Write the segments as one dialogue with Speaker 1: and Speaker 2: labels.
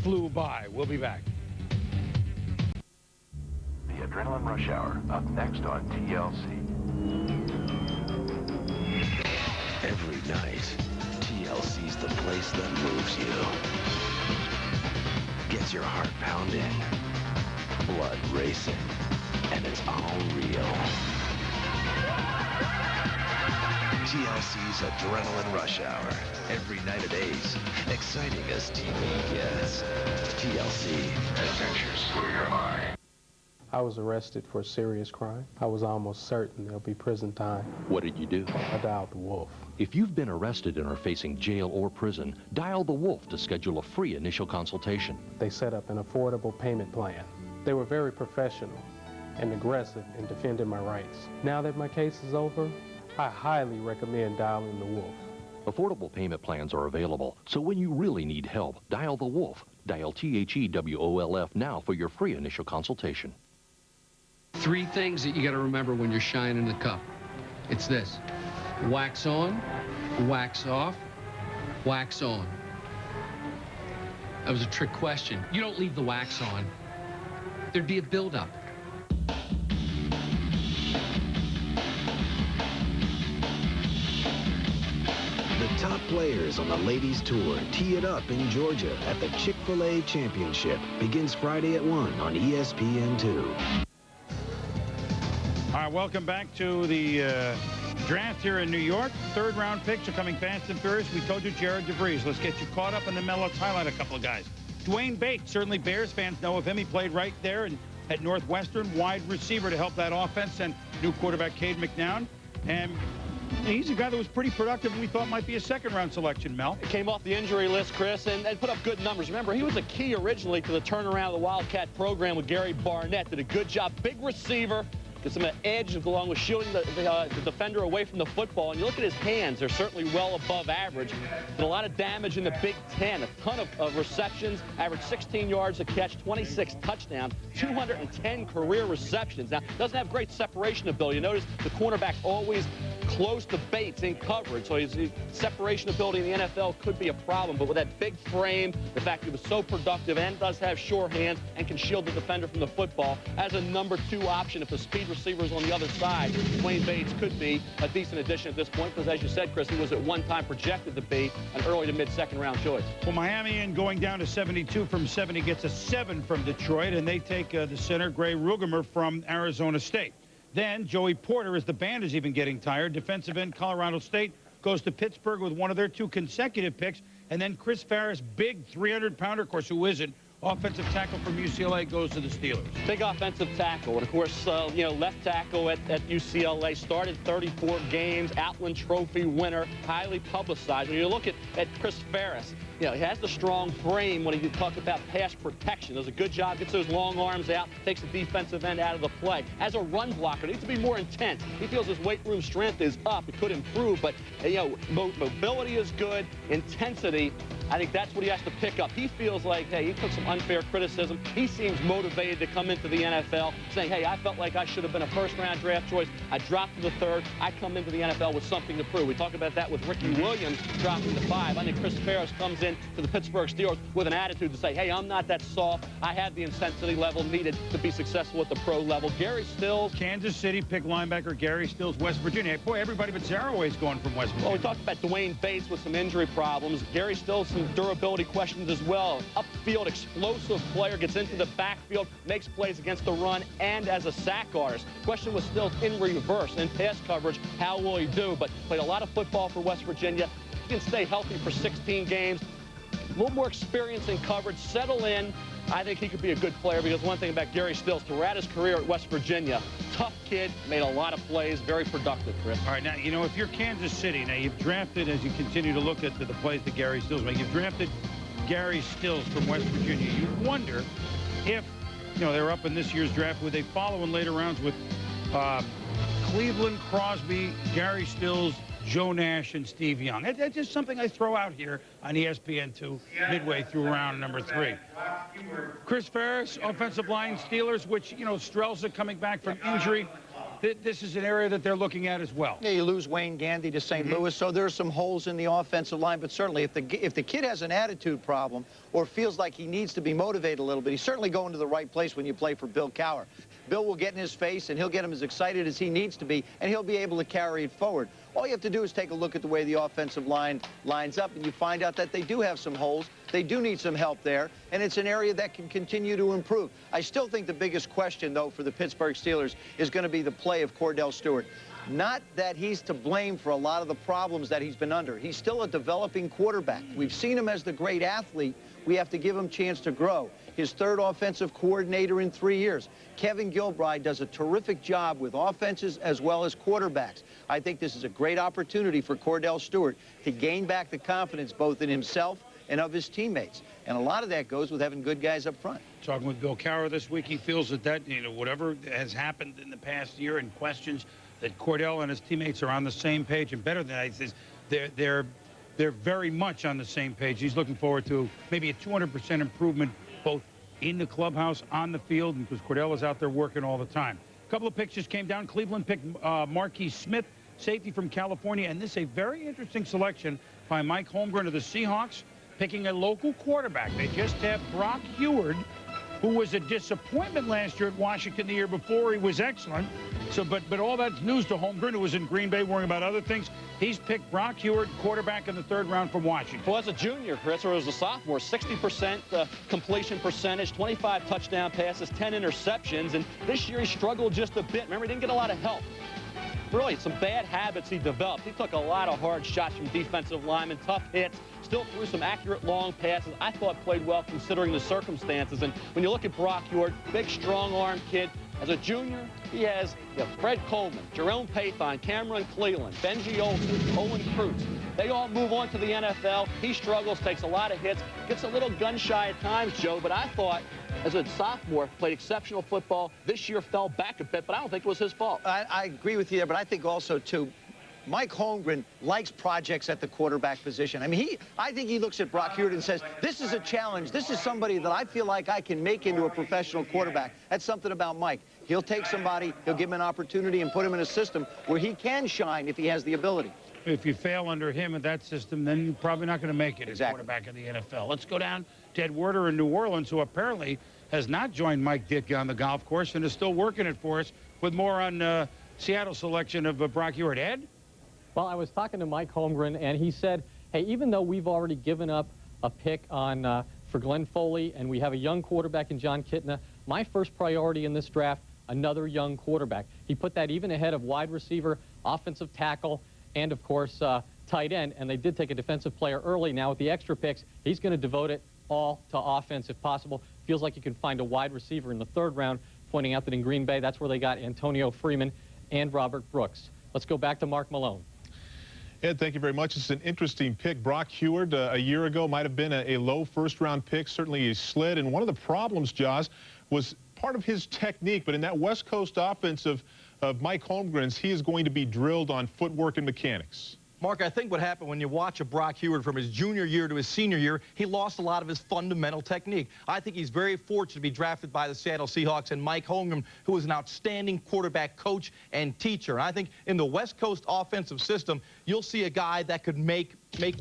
Speaker 1: flew by. We'll be back.
Speaker 2: The Adrenaline Rush Hour, up next on TLC.
Speaker 3: Every night, TLC's the place that moves you. Gets your heart pounding, blood racing, and it's all real. TLC's Adrenaline Rush Hour. Every night at 8. Exciting as TV gets. TLC. Adventures for your mind.
Speaker 4: I was arrested for a serious crime. I was almost certain there'll be prison time.
Speaker 5: What did you do?
Speaker 4: I dialed the Wolf.
Speaker 5: If you've been arrested and are facing jail or prison, dial the Wolf to schedule a free initial consultation.
Speaker 4: They set up an affordable payment plan. They were very professional and aggressive in defending my rights. Now that my case is over, I highly recommend dialing the Wolf.
Speaker 5: Affordable payment plans are available, so when you really need help, dial the Wolf. Dial THEWOLF now for your free initial consultation.
Speaker 6: 3 things that you got to remember when you're shining the cup. It's this: wax on, wax off, wax on. That was a trick question. You don't leave the wax on. There'd be a buildup.
Speaker 3: The top players on the ladies' tour tee it up in Georgia at the Chick-fil-A Championship. Begins Friday at 1 on ESPN2.
Speaker 1: All right, welcome back to the draft here in New York. 3rd round picks are coming fast and furious. We told you Jared DeVries. Let's get you caught up in the Mel. Let's highlight a couple of guys. Dwayne Bates, certainly Bears fans know of him. He played right there and at Northwestern, wide receiver to help that offense, and new quarterback Cade McNown. And he's a guy that was pretty productive and we thought might be a 2nd round selection, Mel.
Speaker 7: He came off the injury list, Chris, and put up good numbers. Remember, he was a key originally to the turnaround of the Wildcat program with Gary Barnett. Did a good job. Big receiver. Gets him an edge along with shielding the defender away from the football. And you look at his hands, they're certainly well above average. Did a lot of damage in the Big Ten. A ton of receptions, averaged 16 yards a catch, 26 touchdowns, 210 career receptions. Now, doesn't have great separation ability. Notice the cornerback always close to Bates in coverage, so his separation ability in the NFL could be a problem. But with that big frame, the fact he was so productive and does have sure hands and can shield the defender from the football, as a number 2 option if the speed receiver is on the other side, Dwayne Bates could be a decent addition at this point because, as you said, Chris, he was at one time projected to be an early to mid-2nd round choice.
Speaker 1: Well, Miami, in going down to 72 from 70, gets a 7 from Detroit, and they take the center, Gray Rugemer, from Arizona State. Then Joey Porter, as the band is even getting tired, defensive end, Colorado State, goes to Pittsburgh with one of their 2 consecutive picks. And then Chris Ferris, big 300-pounder, of course, who isn't, offensive tackle from UCLA, goes to the Steelers.
Speaker 7: Big offensive tackle. And, of course, left tackle at UCLA. Started 34 games, Outland Trophy winner, highly publicized. When you look at Chris Ferris, he has the strong frame when you talk about pass protection. Does a good job, gets those long arms out, takes the defensive end out of the play. As a run blocker, needs to be more intense. He feels his weight room strength is up. It could improve, but, mobility is good. Intensity, I think that's what he has to pick up. He feels like, hey, he took some unfair criticism. He seems motivated to come into the NFL, saying, hey, I felt like I should have been a 1st-round draft choice. I dropped to the 3rd. I come into the NFL with something to prove. We talked about that with Ricky Williams dropping to 5. I think Chris Ferris comes in to the Pittsburgh Steelers with an attitude to say, hey, I'm not that soft. I have the intensity level needed to be successful at the pro level. Gary Stills.
Speaker 1: Kansas City pick linebacker Gary Stills, West Virginia. Boy, everybody but Zaraway is going from West Virginia.
Speaker 7: Well, we talked about Dwayne Bates with some injury problems. Gary Stills, some durability questions as well. Upfield, explosive player, gets into the backfield, makes plays against the run and as a sack artist. Question was Stills in reverse, in pass coverage. How will he do? But played a lot of football for West Virginia. He can stay healthy for 16 games. A little more experience in coverage, settle in. I think he could be a good player because one thing about Gary Stills, throughout his career at West Virginia, tough kid, made a lot of plays, very productive, Chris.
Speaker 1: All right, now, if you're Kansas City, now you've drafted, as you continue to look at the plays that Gary Stills made, you've drafted Gary Stills from West Virginia. You wonder if, they're up in this year's draft, would they follow in later rounds with Cleveland, Crosby, Gary Stills, Joe Nash, and Steve Young. That's just something I throw out here on ESPN2 midway through round number 3. Chris Ferris, offensive line, Steelers, which, Strelza coming back from injury. this is an area that they're looking at as well.
Speaker 8: Yeah, you lose Wayne Gandy to St. Louis, so there's some holes in the offensive line. But certainly, if the kid has an attitude problem or feels like he needs to be motivated a little bit, he's certainly going to the right place when you play for Bill Cowher. Bill will get in his face, and he'll get him as excited as he needs to be, and he'll be able to carry it forward. All you have to do is take a look at the way the offensive line lines up, and you find out that they do have some holes. They do need some help there, and it's an area that can continue to improve. I still think the biggest question, though, for the Pittsburgh Steelers is going to be the play of Cordell Stewart. Not that he's to blame for a lot of the problems that he's been under. He's still a developing quarterback. We've seen him as the great athlete. We have to give him a chance to grow. His third offensive coordinator in 3 years. Kevin Gilbride does a terrific job with offenses as well as quarterbacks. I think this is a great opportunity for Cordell Stewart to gain back the confidence both in himself and of his teammates. And a lot of that goes with having good guys up front.
Speaker 1: Talking with Bill Cowher this week, he feels that, whatever has happened in the past year and questions, that Cordell and his teammates are on the same page. And better than that, he says they're very much on the same page. He's looking forward to maybe a 200% improvement both in the clubhouse, on the field, because Cordell is out there working all the time. A couple of pictures came down. Cleveland picked Marquise Smith, safety from California, and this is a very interesting selection by Mike Holmgren of the Seahawks, picking a local quarterback. They just have Brock Huard, who was a disappointment last year at Washington. The year before, he was excellent. So, but all that's news to Holmgren, who was in Green Bay worrying about other things. He's picked Brock Huard, quarterback in the 3rd round from Washington.
Speaker 7: Well, as a junior, Chris, or as a sophomore, 60% completion percentage, 25 touchdown passes, 10 interceptions, and this year he struggled just a bit. Remember, he didn't get a lot of help. Really, some bad habits he developed. He took a lot of hard shots from defensive linemen, tough hits, still threw some accurate long passes. I thought played well considering the circumstances. And when you look at Brock Huard, big, strong-arm kid. As a junior, he has Fred Coleman, Jerome Pathon, Cameron Cleveland, Benji Olsen, Owen Krutz. They all move on to the NFL. He struggles, takes a lot of hits, gets a little gun-shy at times, Joe, but I thought as a sophomore, played exceptional football. This year fell back a bit, but I don't think it was his fault.
Speaker 8: I agree with you there, but I think also, too, Mike Holmgren likes projects at the quarterback position. I mean, I think he looks at Brock Huard and says, this is a challenge. This is somebody that I feel like I can make into a professional quarterback. That's something about Mike. He'll take somebody, he'll give him an opportunity and put him in a system where he can shine if he has the ability.
Speaker 1: If you fail under him in that system, then you're probably not going to make it as
Speaker 8: Exactly.
Speaker 1: quarterback in the NFL. Let's go down to Ed Werder in New Orleans, who apparently has not joined Mike Ditka on the golf course and is still working it for us, with more on Seattle's selection of Brock Huard. Ed?
Speaker 9: Well, I was talking to Mike Holmgren, and he said, hey, even though we've already given up a pick on for Glenn Foley, and we have a young quarterback in John Kitna, my first priority in this draft, another young quarterback. He put that even ahead of wide receiver, offensive tackle, and, of course, tight end. And they did take a defensive player early. Now, with the extra picks, he's going to devote it all to offense if possible. Feels like you can find a wide receiver in the 3rd round, pointing out that in Green Bay, that's where they got Antonio Freeman and Robert Brooks. Let's go back to Mark Malone.
Speaker 10: Ed, thank you very much. It's an interesting pick. Brock Huard, a year ago, might have been a low first-round pick. Certainly he slid. And one of the problems, Jaws, was part of his technique. But in that West Coast offense of Mike Holmgren's, he is going to be drilled on footwork and mechanics.
Speaker 11: Mark, I think what happened when you watch a Brock Huard from his junior year to his senior year, he lost a lot of his fundamental technique. I think he's very fortunate to be drafted by the Seattle Seahawks and Mike Holmgren, who is an outstanding quarterback coach and teacher. And I think in the West Coast offensive system, you'll see a guy that could make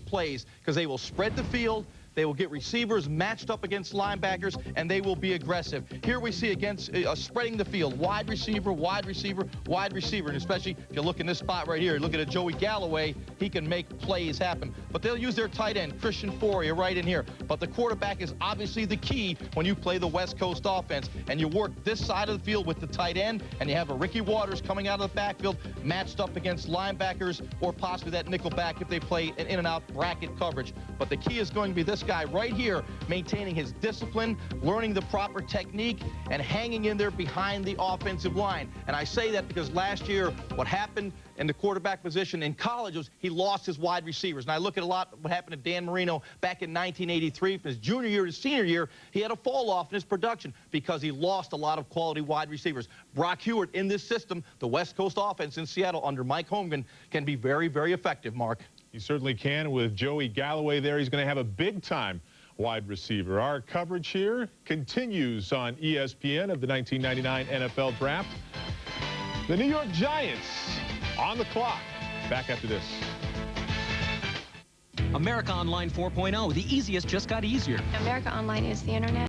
Speaker 11: plays because they will spread the field. They will get receivers matched up against linebackers, and they will be aggressive. Here we see against spreading the field, wide receiver, wide receiver, wide receiver. And especially if you look in this spot right here, look at a Joey Galloway, he can make plays happen. But they'll use their tight end, Christian Fauria, right in here. But the quarterback is obviously the key when you play the West Coast offense. And you work this side of the field with the tight end, and you have a Ricky Waters coming out of the backfield matched up against linebackers or possibly that nickel back if they play an in-and-out bracket coverage. But the key is going to be this guy right here, maintaining his discipline, learning the proper technique, and hanging in there behind the offensive line. And I say that because last year, what happened in the quarterback position in college was he lost his wide receivers. And I look at a lot what happened to Dan Marino back in 1983. From his junior year to senior year, he had a fall off in his production because he lost a lot of quality wide receivers. Brock Huard in this system, the West Coast offense in Seattle under Mike Holmgren, can be very, very effective, Mark.
Speaker 10: He certainly can. With Joey Galloway there, he's going to have a big-time wide receiver. Our coverage here continues on ESPN of the 1999 NFL Draft. The New York Giants on the clock. Back after this.
Speaker 12: America Online 4.0, the easiest just got easier.
Speaker 13: America Online is the internet.